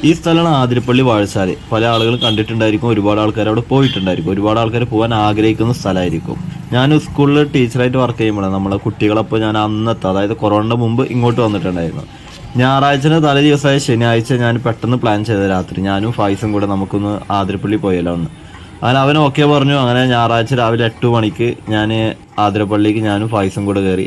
ഈ സ്ഥലമാണ് ആതിരപ്പള്ളി വാഴച്ചാല്. പല ആളുകളും കണ്ടിട്ടുണ്ടായിരിക്കും, ഒരുപാട് ആൾക്കാർ അവിടെ പോയിട്ടുണ്ടായിരിക്കും, ഒരുപാട് ആൾക്കാർ പോകാൻ ആഗ്രഹിക്കുന്ന സ്ഥലമായിരിക്കും. ഞാൻ സ്കൂളിൽ ടീച്ചറായിട്ട് വർക്ക് ചെയ്യുമ്പോഴാണ് നമ്മളെ കുട്ടികളപ്പോൾ ഞാൻ അന്നത്തെ, അതായത് കൊറോണയുടെ മുമ്പ് ഇങ്ങോട്ട് വന്നിട്ടുണ്ടായിരുന്നു. ഞായറാഴ്ചന് തലേ ദിവസമായ ശനിയാഴ്ച ഞാൻ പെട്ടെന്ന് പ്ലാൻ ചെയ്ത രാത്രി ഞാനും ഫായിസും കൂടെ നമുക്കൊന്ന് ആതിരപ്പള്ളി പോയല്ലോ ഒന്ന്. അങ്ങനെ അവൻ ഓക്കെ പറഞ്ഞു. അങ്ങനെ ഞായറാഴ്ച രാവിലെ 8 മണിക്ക് ഞാൻ ആതിരപ്പള്ളിക്ക് ഞാനും ഫായിസും കൂടെ കയറി.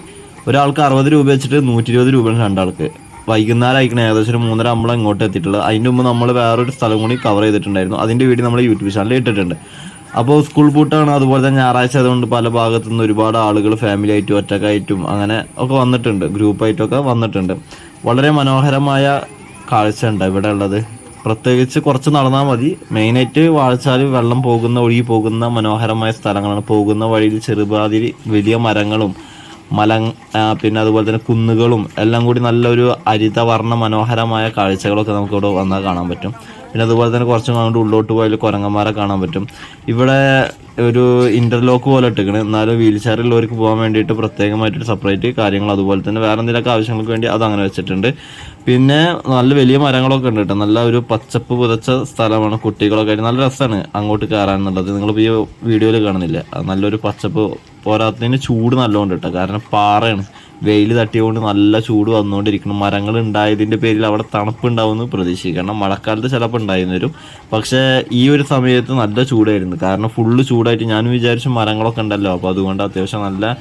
ഒരാൾക്ക് 60 രൂപ വെച്ചിട്ട് 120 രൂപയാണ് രണ്ടാൾക്ക്. വൈകുന്നേരം അയക്കണം, ഏകദേശം ഒരു 3:30 നമ്മളെ ഇങ്ങോട്ട് എത്തിയിട്ടുള്ളത്. അതിൻ്റെ മുമ്പ് നമ്മൾ വേറൊരു സ്ഥലം കൂടി കവർ ചെയ്തിട്ടുണ്ടായിരുന്നു. അതിൻ്റെ വീഡിയോ നമ്മൾ യൂട്യൂബ് ചാനലിൽ ഇട്ടിട്ടുണ്ട്. അപ്പോൾ സ്കൂൾ പൂട്ടാണ്, അതുപോലെ തന്നെ ഞായറാഴ്ച ആയതുകൊണ്ട് പല ഭാഗത്തു നിന്ന് ഒരുപാട് ആളുകൾ ഫാമിലി ആയിട്ടും ഒറ്റക്കായിട്ടും അങ്ങനെ ഒക്കെ വന്നിട്ടുണ്ട്, ഗ്രൂപ്പായിട്ടൊക്കെ വന്നിട്ടുണ്ട്. വളരെ മനോഹരമായ കാഴ്ച ഉണ്ട് ഇവിടെ ഉള്ളത്. പ്രത്യേകിച്ച് കുറച്ച് നടന്നാൽ മതി. മെയിനായിട്ട് വാഴച്ചാൽ വെള്ളം പോകുന്ന, ഒഴുകി പോകുന്ന മനോഹരമായ സ്ഥലങ്ങളാണ്. പോകുന്ന വഴിയിൽ ചെറുപാതിരി വലിയ മരങ്ങളും പിന്നെ അതുപോലെ തന്നെ കുന്നുകളും എല്ലാം കൂടി നല്ലൊരു ഹരിതവർണ്ണ മനോഹരമായ കാഴ്ചകളൊക്കെ നമുക്കിവിടെ വന്നാൽ കാണാൻ പറ്റും. പിന്നെ അതുപോലെ തന്നെ കുറച്ചും അങ്ങോട്ട് ഉള്ളോട്ട് പോയാൽ കുരങ്ങന്മാരെ കാണാൻ പറ്റും. ഇവിടെ ഒരു ഇൻ്റർലോക്ക് പോലെ ഇട്ടിരിക്കണം, എന്നാലും വീൽ ചെയറുള്ളവർക്ക് പോകാൻ വേണ്ടിയിട്ട് പ്രത്യേകമായിട്ടൊരു സെപ്പറേറ്റ് കാര്യങ്ങൾ, അതുപോലെ തന്നെ വേറെ എന്തെങ്കിലുമൊക്കെ ആവശ്യങ്ങൾക്ക് വേണ്ടി അത് അങ്ങനെ വെച്ചിട്ടുണ്ട്. പിന്നെ നല്ല വലിയ മരങ്ങളൊക്കെ ഉണ്ട് കേട്ടോ. നല്ല ഒരു പച്ചപ്പ് പുതച്ച സ്ഥലമാണ്. കുട്ടികളൊക്കെ ആയിട്ട് നല്ല രസമാണ് അങ്ങോട്ട് കയറാനുള്ളത്. നിങ്ങളിപ്പോൾ ഈ വീഡിയോയിൽ കാണുന്നില്ല, നല്ലൊരു പച്ചപ്പ് പോരാത്തതിന് ചൂട് നല്ലോണം കേട്ടോ. കാരണം പാറയാണ്, വെയിൽ തട്ടിയതുകൊണ്ട് നല്ല ചൂട് വന്നുകൊണ്ടിരിക്കണം. മരങ്ങൾ ഉണ്ടായതിൻ്റെ പേരിൽ അവിടെ തണുപ്പുണ്ടാവുമെന്ന് പ്രതീക്ഷിക്കണം. മഴക്കാലത്ത് ചിലപ്പോൾ ഉണ്ടായിരുന്നു വരും, പക്ഷേ ഈ ഒരു സമയത്ത് നല്ല ചൂടായിരുന്നു. കാരണം ഫുള്ള് ചൂടായിട്ട് ഞാനും വിചാരിച്ചു മരങ്ങളൊക്കെ ഉണ്ടല്ലോ, അപ്പോൾ അതുകൊണ്ട് അത്യാവശ്യം നല്ല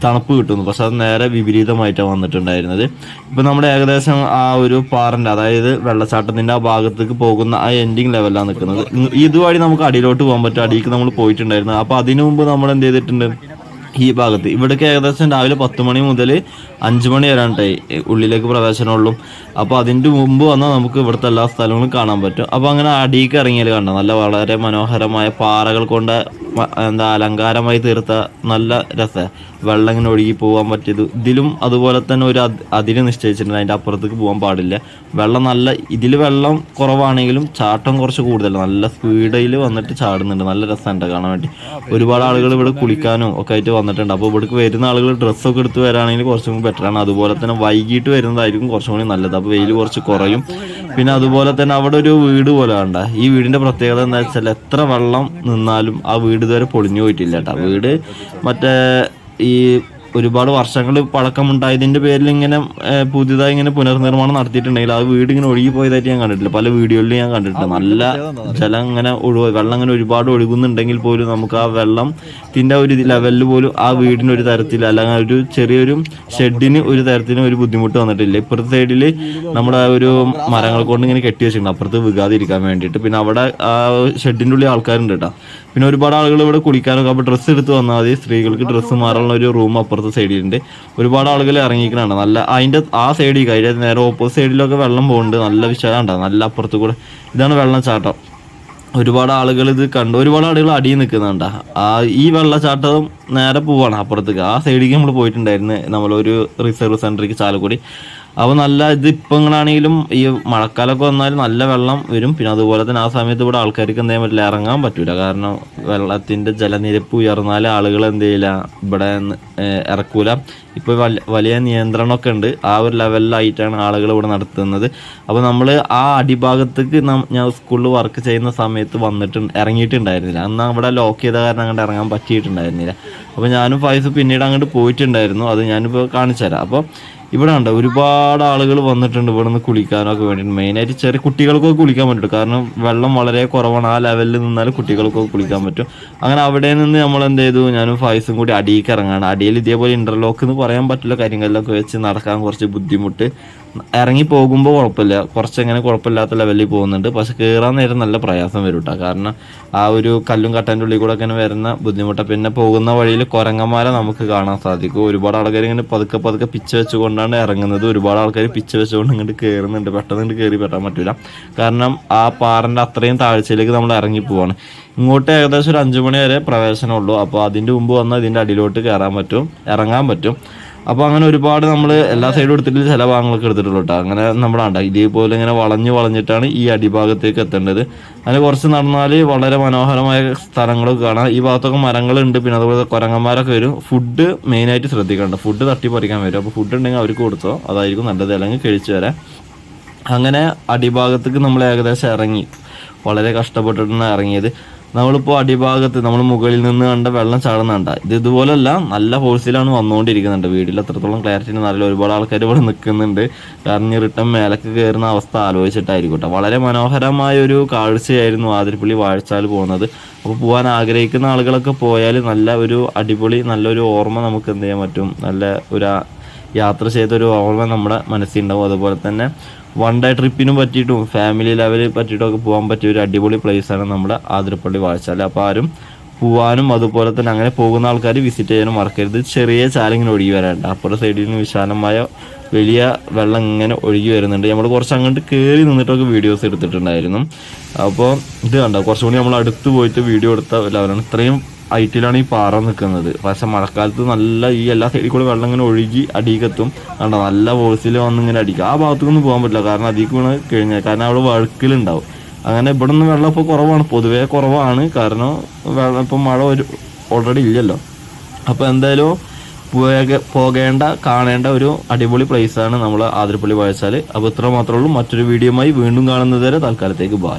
തണുപ്പ് കിട്ടുന്നു. പക്ഷെ അത് നേരെ വിപരീതമായിട്ടാണ് വന്നിട്ടുണ്ടായിരുന്നത്. ഇപ്പം നമ്മുടെ ഏകദേശം ആ ഒരു പാറൻ്റെ, അതായത് വെള്ളച്ചാട്ടത്തിൻ്റെ ആ ഭാഗത്തേക്ക് പോകുന്ന ആ എൻഡിങ് ലെവലാണ് നിൽക്കുന്നത്. ഇതുവഴി നമുക്ക് അടിയിലോട്ട് പോകാൻ പറ്റും. അടിയിലേക്ക് നമ്മൾ പോയിട്ടുണ്ടായിരുന്നു. അപ്പോൾ അതിനു മുമ്പ് നമ്മൾ എന്ത് ചെയ്തിട്ടുണ്ട്, ഈ ഭാഗത്ത് ഇവിടേക്ക് ഏകദേശം രാവിലെ 10 മണി മുതൽ 5 മണി വരാണ്ടായി ഉള്ളിലേക്ക് പ്രവേശനമുള്ളൂ. അപ്പോൾ അതിൻ്റെ മുമ്പ് വന്നാൽ നമുക്ക് ഇവിടുത്തെ എല്ലാ സ്ഥലങ്ങളും കാണാൻ പറ്റും. അപ്പോൾ അങ്ങനെ അടിയിലേക്ക് ഇറങ്ങിയാൽ കണ്ട നല്ല വളരെ മനോഹരമായ പാറകൾ കൊണ്ട് അലങ്കാരമായി തീർത്ത നല്ല രസമാണ്. വെള്ളം ഇങ്ങനെ ഒഴുകി പോകാൻ പറ്റിയത്. ഇതിലും അതുപോലെ തന്നെ ഒരു അതിര് നിശ്ചയിച്ചിട്ടുണ്ട്, അതിൻ്റെ അപ്പുറത്തേക്ക് പോകാൻ പാടില്ല. വെള്ളം നല്ല, ഇതിൽ വെള്ളം കുറവാണെങ്കിലും ചാട്ടം കുറച്ച് കൂടുതലാണ്. നല്ല സ്പീഡിൽ വന്നിട്ട് ചാടുന്നുണ്ട്. നല്ല രസമുണ്ട് കാണാൻ വേണ്ടി. ഒരുപാട് ആളുകൾ ഇവിടെ കുളിക്കാനും ഒക്കെ ആയിട്ട് വന്നിട്ടുണ്ട്. അപ്പോൾ ഇവിടേക്ക് വരുന്ന ആളുകൾ ഡ്രസ്സൊക്കെ എടുത്ത് വരാണെങ്കിൽ കുറച്ചും കൂടി ബെറ്ററാണ്. അതുപോലെ തന്നെ വൈകിട്ട് വരുന്നതായിരിക്കും കുറച്ചും കൂടി നല്ലത്. അപ്പോൾ വെയിൽ കുറച്ച് കുറയും. പിന്നെ അതുപോലെ തന്നെ അവിടെ ഒരു വീട് പോലെ കണ്ട. ഈ വീടിൻ്റെ പ്രത്യേകത എന്താ വെച്ചാൽ എത്ര വെള്ളം നിന്നാലും ആ വീട് ഇതുവരെ പൊളിഞ്ഞു പോയിട്ടില്ല കേട്ടോ. വീട് മറ്റേ ഈ ഒരുപാട് വർഷങ്ങൾ പഴക്കമുണ്ടായതിൻ്റെ പേരിൽ ഇങ്ങനെ പുതിയതായി ഇങ്ങനെ പുനർനിർമ്മാണം നടത്തിയിട്ടുണ്ടെങ്കിൽ ആ വീട് ഇങ്ങനെ ഒഴുകി പോയതായിട്ട് ഞാൻ കണ്ടിട്ടില്ല. പല വീഡിയോയിലും ഞാൻ കണ്ടിട്ടുണ്ട്. നല്ല ജലം ഇങ്ങനെ വെള്ളം ഇങ്ങനെ ഒരുപാട് ഒഴുകുന്നുണ്ടെങ്കിൽ പോലും നമുക്ക് ആ വെള്ളത്തിൻ്റെ ഒരു ലെവലിൽ പോലും ആ വീടിന് ഒരു തരത്തിൽ, അല്ലെങ്കിൽ ഒരു ചെറിയൊരു ഷെഡിന് ഒരു തരത്തിലും ഒരു ബുദ്ധിമുട്ട് വന്നിട്ടില്ല. ഇപ്പുറത്തെ സൈഡിൽ നമ്മുടെ ഒരു മരങ്ങൾ കൊണ്ട് ഇങ്ങനെ കെട്ടി വെച്ചിട്ടുണ്ട്, അപ്പുറത്ത് വികാതിരിക്കാൻ വേണ്ടിയിട്ട്. പിന്നെ അവിടെ ആ ഷെഡിൻ്റെ ഉള്ളിൽ ആൾക്കാരുണ്ട് കേട്ടോ. പിന്നെ ഒരുപാട് ആളുകൾ ഇവിടെ കുളിക്കാനൊക്കെ, അപ്പോൾ ഡ്രസ്സ് എടുത്ത് വന്നാൽ മതി. സ്ത്രീകൾക്ക് ഡ്രസ്സ് മാറാനുള്ള ഒരു റൂം അപ്പുറത്തെ സൈഡിലുണ്ട്. ഒരുപാട് ആളുകൾ ഇറങ്ങിക്കണാണ്. നല്ല അതിൻ്റെ ആ സൈഡിൽ കഴിഞ്ഞ നേരെ ഓപ്പോസിറ്റ് സൈഡിലൊക്കെ വെള്ളം പോകുന്നുണ്ട്. നല്ല വിശാലം ഉണ്ടാകും. നല്ല അപ്പുറത്ത് കൂടെ ഇതാണ് വെള്ളച്ചാട്ടം. ഒരുപാട് ആളുകൾ ഇത് കണ്ടു. ഒരുപാട് ആളുകൾ അടിയിൽ നിൽക്കുന്നുണ്ട്. ഈ വെള്ളച്ചാട്ടം നേരെ പോവാണ് അപ്പുറത്തേക്ക്. ആ സൈഡിലേക്ക് നമ്മൾ പോയിട്ടുണ്ടായിരുന്നു, നമ്മളൊരു റിസർവ് സെൻറ്ററിലേക്ക് ചാലക്കുടി. അപ്പോൾ നല്ല ഇത് ഇപ്പങ്ങളാണെങ്കിലും ഈ മഴക്കാലമൊക്കെ വന്നാൽ നല്ല വെള്ളം വരും. പിന്നെ അതുപോലെ തന്നെ ആ സമയത്ത് ഇവിടെ ആൾക്കാർക്ക് എന്ത് ചെയ്യാൻ പറ്റില്ല, ഇറങ്ങാൻ പറ്റില്ല. കാരണം വെള്ളത്തിൻ്റെ ജലനിരപ്പ് ഉയർന്നാൽ ആളുകൾ എന്ത് ചെയ്യില്ല, ഇവിടെ ഇറക്കൂല. ഇപ്പോൾ വലിയ നിയന്ത്രണമൊക്കെ ഉണ്ട്. ആ ഒരു ലെവലിലായിട്ടാണ് ആളുകൾ ഇവിടെ നടത്തുന്നത്. അപ്പോൾ നമ്മൾ ആ അടിഭാഗത്തേക്ക് ഞാൻ സ്കൂളിൽ വർക്ക് ചെയ്യുന്ന സമയത്ത് ഇറങ്ങിയിട്ടുണ്ടായിരുന്നില്ല. അന്ന് അവിടെ ലോക്ക് ചെയ്ത കാരണം അങ്ങോട്ട് ഇറങ്ങാൻ പറ്റിയിട്ടുണ്ടായിരുന്നില്ല. അപ്പോൾ ഞാനും ഫൈസ് പിന്നീട് അങ്ങോട്ട് പോയിട്ടുണ്ടായിരുന്നു. അത് ഞാനിപ്പോൾ കാണിച്ചു തരാം. അപ്പോൾ ഇവിടെ ഉണ്ട് ഒരുപാട് ആളുകൾ വന്നിട്ടുണ്ട് ഇവിടെ നിന്ന് കുളിക്കാനൊക്കെ വേണ്ടിയിട്ട്. മെയിനായിട്ട് ചെറിയ കുട്ടികൾക്കൊക്കെ കുളിക്കാൻ പറ്റും. കാരണം വെള്ളം വളരെ കുറവാണ്. ആ ലെവലിൽ നിന്നാൽ കുട്ടികൾക്കൊക്കെ കുളിക്കാൻ പറ്റും. അങ്ങനെ അവിടെ നിന്ന് നമ്മൾ എന്ത് ചെയ്തു, ഞാനും ഫൈസും കൂടി അടിയിലേക്ക് ഇറങ്ങാണ്. അടിയിൽ ഇതേപോലെ ഇൻ്റർലോക്ക് എന്ന് പറയാൻ പറ്റില്ല, കാര്യങ്ങളിലൊക്കെ വെച്ച് നടക്കാൻ കുറച്ച് ബുദ്ധിമുട്ട്. ഇറങ്ങി പോകുമ്പോൾ കുഴപ്പമില്ല, കുറച്ചെങ്ങനെ കുഴപ്പമില്ലാത്ത ലെവലിൽ പോകുന്നുണ്ട്. പക്ഷെ കയറാൻ നേരം നല്ല പ്രയാസം വരും കേട്ടോ. കാരണം ആ ഒരു കല്ലും കട്ടൻ്റെ ഉള്ളിൽ കൂടെ ഒക്കെ വരുന്ന ബുദ്ധിമുട്ടാണ്. പിന്നെ പോകുന്ന വഴിയിൽ കുരങ്ങന്മാരെ നമുക്ക് കാണാൻ സാധിക്കും. ഒരുപാട് ആൾക്കാർ ഇങ്ങനെ പതുക്കെ പതുക്കെ പിച്ച് വെച്ചുകൊണ്ടാണ് ഇറങ്ങുന്നത്. ഒരുപാട് ആൾക്കാർ പിച്ച് വെച്ചുകൊണ്ട് ഇങ്ങോട്ട് കയറുന്നുണ്ട്. പെട്ടെന്ന് ഇങ്ങോട്ട് കയറി പറ്റാൻ പറ്റില്ല. കാരണം ആ പാറൻ്റെ അത്രയും താഴ്ചയിലേക്ക് നമ്മൾ ഇറങ്ങി പോവാണ്. ഇങ്ങോട്ട് ഏകദേശം ഒരു 5 മണി വരെ പ്രവേശനമുള്ളൂ. അപ്പോൾ അതിൻ്റെ മുമ്പ് വന്നാൽ ഇതിൻ്റെ അടിയിലോട്ട് കയറാൻ പറ്റും, ഇറങ്ങാൻ പറ്റും. അപ്പോൾ അങ്ങനെ ഒരുപാട് നമ്മൾ എല്ലാ സൈഡും എടുത്തിട്ട് ചില ഭാഗങ്ങളൊക്കെ എടുത്തിട്ടുള്ളൂ കേട്ടോ. അങ്ങനെ നമ്മളാണ്ട ഇതേപോലെ ഇങ്ങനെ വളഞ്ഞിട്ടാണ് ഈ അടിഭാഗത്തേക്ക് എത്തേണ്ടത്. അങ്ങനെ കുറച്ച് നടന്നാൽ വളരെ മനോഹരമായ സ്ഥലങ്ങളൊക്കെ കാണാം. ഈ ഭാഗത്തൊക്കെ മരങ്ങളുണ്ട്. പിന്നെ അതുപോലെ കുരങ്ങന്മാരൊക്കെ വരും. ഫുഡ് മെയിനായിട്ട് ശ്രദ്ധിക്കേണ്ട, ഫുഡ് തട്ടിപ്പറിക്കാൻ വരും. അപ്പോൾ ഫുഡ് ഉണ്ടെങ്കിൽ അവർക്ക് കൊടുത്തോ, അതായിരിക്കും നല്ലത്. അല്ലെങ്കിൽ കഴിച്ചു വരാം. അങ്ങനെ അടിഭാഗത്തേക്ക് നമ്മൾ ഏകദേശം ഇറങ്ങി, വളരെ കഷ്ടപ്പെട്ടിട്ടാണ് ഇറങ്ങിയത്. നമ്മളിപ്പോൾ അടിഭാഗത്ത് നമ്മൾ മുകളിൽ നിന്ന് കണ്ട വെള്ളം ചാടുന്നുണ്ട, ഇതുപോലല്ല, നല്ല ഫോഴ്സിലാണ് വന്നുകൊണ്ടിരിക്കുന്നുണ്ട്. വീട്ടിൽ എത്രത്തോളം ക്ലാരിറ്റി എന്നറിയില്ല, ഒരുപാട് ആൾക്കാർ ഇവിടെ നിൽക്കുന്നുണ്ട്. കാരണം ഈ റിട്ടേൺ മേലേക്ക് കയറുന്ന അവസ്ഥ ആലോചിച്ചിട്ടായിരിക്കും കേട്ടോ. വളരെ മനോഹരമായ ഒരു കാഴ്ചയായിരുന്നു ആതിരപ്പള്ളി വാഴച്ചാൽ പോകുന്നത്. അപ്പോൾ പോകാൻ ആഗ്രഹിക്കുന്ന ആളുകളൊക്കെ പോയാൽ നല്ല ഒരു അടിപൊളി, നല്ലൊരു ഓർമ്മ നമുക്ക് എന്ത് ചെയ്യാൻ പറ്റും, നല്ല ഒരു യാത്ര ചെയ്തൊരു ഓർമ്മ നമ്മുടെ മനസ്സിലുണ്ടാവും. അതുപോലെ തന്നെ വൺ ഡേ ട്രിപ്പിനും പറ്റിയിട്ടും ഫാമിലി ലെവലിൽ പറ്റിയിട്ടും ഒക്കെ പോകാൻ പറ്റിയ ഒരു അടിപൊളി പ്ലേസാണ് നമ്മുടെ ആതിരപ്പള്ളി വാഴച്ചാൽ. അപ്പോൾ ആരും പോവാനും അതുപോലെ തന്നെ അങ്ങനെ പോകുന്ന ആൾക്കാർ വിസിറ്റ് ചെയ്യാനും മറക്കരുത്. ചെറിയ ചാലിങ്ങനെ ഒഴുകി വരാനുണ്ട്, അപ്പുറത്തെ സൈഡിൽ നിന്ന് വിശാലമായ വലിയ വെള്ളം ഇങ്ങനെ ഒഴുകി വരുന്നുണ്ട്. നമ്മൾ കുറച്ച് അങ്ങോട്ട് കയറി നിന്നിട്ടൊക്കെ വീഡിയോസ് എടുത്തിട്ടുണ്ടായിരുന്നു. അപ്പോൾ ഇത് കണ്ടോ, കുറച്ചുകൂടി നമ്മൾ അടുത്ത് പോയിട്ട് വീഡിയോ എടുത്ത ലെവലാണ്. ഇത്രയും ഹൈറ്റിലാണ് ഈ പാറ നിൽക്കുന്നത്. പക്ഷെ മഴക്കാലത്ത് നല്ല ഈ എല്ലാ സൈഡിൽ കൂടെ വെള്ളം ഇങ്ങനെ ഒഴുകി അടിയിക്കെത്തും. കണ്ടോ, നല്ല ഫോഴ്സിൽ വന്നിങ്ങനെ അടിക്കുക. ആ ഭാഗത്തേക്കൊന്നും പോകാൻ പറ്റില്ല, കാരണം അതിലേക്ക് വീണ് കഴിഞ്ഞാൽ, കാരണം അവിടെ വഴുക്കലുണ്ടാവും. അങ്ങനെ ഇവിടെ നിന്ന് വെള്ളം ഇപ്പോൾ കുറവാണ്, പൊതുവേ കുറവാണ്. കാരണം വെള്ളം ഇപ്പം മഴ ഓൾറെഡി ഇല്ലല്ലോ. അപ്പോൾ എന്തായാലും പോകേണ്ട, കാണേണ്ട ഒരു അടിപൊളി പ്ലേസാണ് നമ്മൾ ആതിരപ്പള്ളി വാഴച്ചാൽ. അപ്പോൾ ഇത്ര മാത്രമേ ഉള്ളൂ. മറ്റൊരു വീഡിയോയുമായി വീണ്ടും കാണുന്നത് വരെ തൽക്കാലത്തേക്ക് ബായ്.